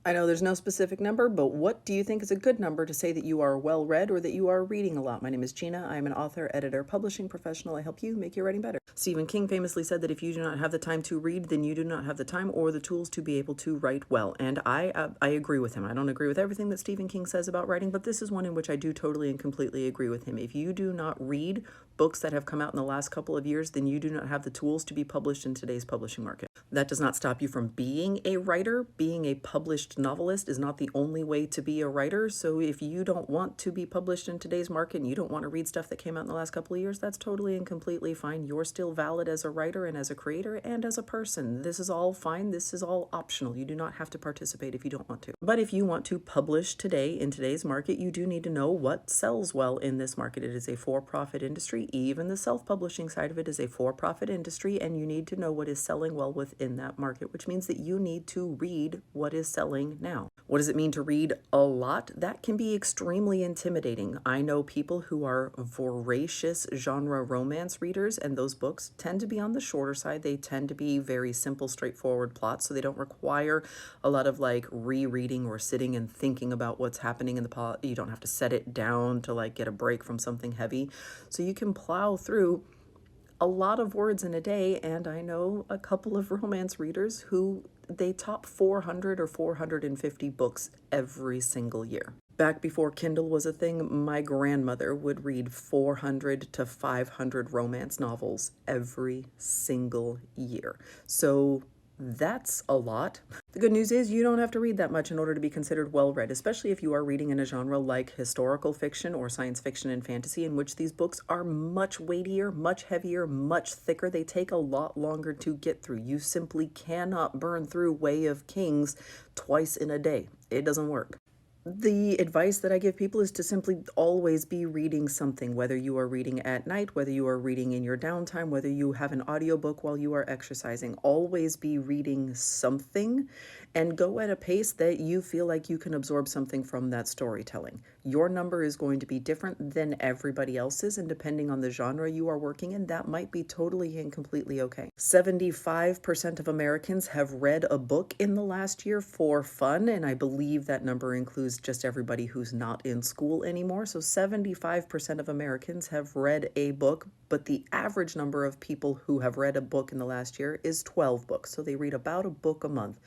I know there's no specific number, but what do you think is a good number to say that you are well read or that you are reading a lot? My name is Gina. I'm an author, editor, publishing professional. I help you make your writing better. Stephen King famously said that if you do not have the time to read, then you do not have the time or the tools to be able to write well. And I agree with him. I don't agree with everything that Stephen King says about writing, but this is one in which I do totally and completely agree with him. If you do not read books that have come out in the last couple of years, then you do not have the tools to be published in today's publishing market. That does not stop you from being a writer. Being a published novelist is not the only way to be a writer. So if you don't want to be published in today's market and you don't want to read stuff that came out in the last couple of years, that's totally and completely fine. You're still valid as a writer and as a creator and as a person. This is all fine. This is all optional. You do not have to participate if you don't want to. But if you want to publish today in today's market, you do need to know what sells well in this market. It is a for-profit industry. Even the self-publishing side of it is a for-profit industry, and you need to know what is selling well within that market, which means that you need to read what is selling now. What does it mean to read a lot? That can be extremely intimidating. I know people who are voracious genre romance readers, and those books tend to be on the shorter side. They tend to be very simple, straightforward plots, so they don't require a lot of like rereading or sitting and thinking about what's happening in the plot. You don't have to set it down to like get a break from something heavy. So you can plow through a lot of words in a day, and I know a couple of romance readers who they top 400 or 450 books every single year. Back before Kindle was a thing, my grandmother would read 400 to 500 romance novels every single year. So that's a lot. The good news is you don't have to read that much in order to be considered well-read, especially if you are reading in a genre like historical fiction or science fiction and fantasy, in which these books are much weightier, much heavier, much thicker. They take a lot longer to get through. You simply cannot burn through Way of Kings twice in a day. It doesn't work. The advice that I give people is to simply always be reading something, whether you are reading at night, whether you are reading in your downtime, whether you have an audiobook while you are exercising. Always be reading something and go at a pace that you feel like you can absorb something from that storytelling. Your number is going to be different than everybody else's, and depending on the genre you are working in, that might be totally and completely okay. 75% of Americans have read a book in the last year for fun, and I believe that number includes just everybody who's not in school anymore. So 75% of Americans have read a book, but the average number of people who have read a book in the last year is 12 books. So they read about a book a month.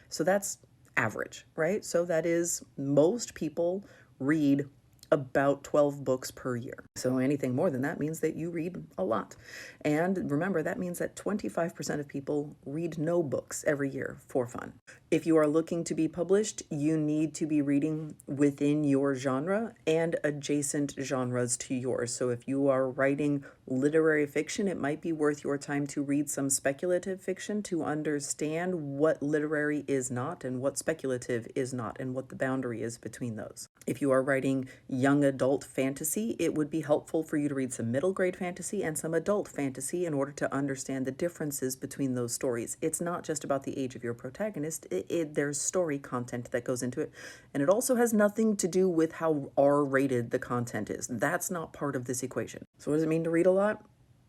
So that's average, right? So that is most people read about 12 books per year. So anything more than that means that you read a lot. And remember, that means that 25% of people read no books every year for fun. If you are looking to be published, you need to be reading within your genre and adjacent genres to yours. So if you are writing literary fiction, it might be worth your time to read some speculative fiction to understand what literary is not and what speculative is not and what the boundary is between those. If you are writing young adult fantasy, it would be helpful for you to read some middle grade fantasy and some adult fantasy in order to understand the differences between those stories. It's not just about the age of your protagonist. There's story content that goes into it. And it also has nothing to do with how R-rated the content is. That's not part of this equation. So what does it mean to read a lot?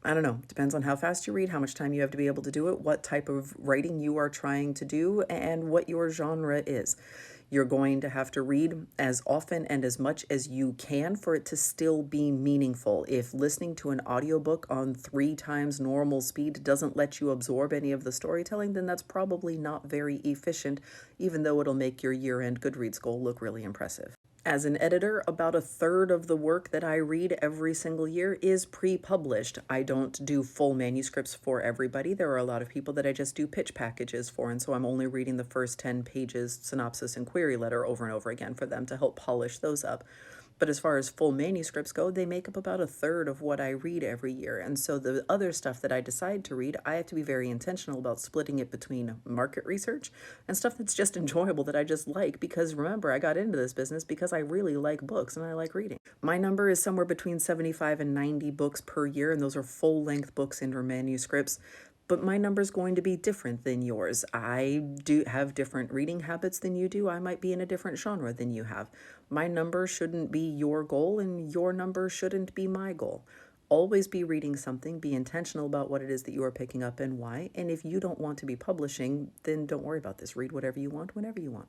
I don't know. Depends on how fast you read, how much time you have to be able to do it, what type of writing you are trying to do, and what your genre is. You're going to have to read as often and as much as you can for it to still be meaningful. If listening to an audiobook on 3 times normal speed doesn't let you absorb any of the storytelling, then that's probably not very efficient, even though it'll make your year-end Goodreads goal look really impressive. As an editor, about a third of the work that I read every single year is pre-published. I don't do full manuscripts for everybody. There are a lot of people that I just do pitch packages for, and so I'm only reading the first 10 pages synopsis and query letter over and over again for them to help polish those up. But as far as full manuscripts go, they make up about a third of what I read every year. And so the other stuff that I decide to read, I have to be very intentional about splitting it between market research and stuff that's just enjoyable that I just like. Because remember, I got into this business because I really like books and I like reading. My number is somewhere between 75 and 90 books per year, and those are full-length books and or manuscripts. But my number is going to be different than yours. I do have different reading habits than you do. I might be in a different genre than you have. My number shouldn't be your goal, and your number shouldn't be my goal. Always be reading something. Be intentional about what it is that you are picking up and why. And if you don't want to be publishing, then don't worry about this. Read whatever you want, whenever you want.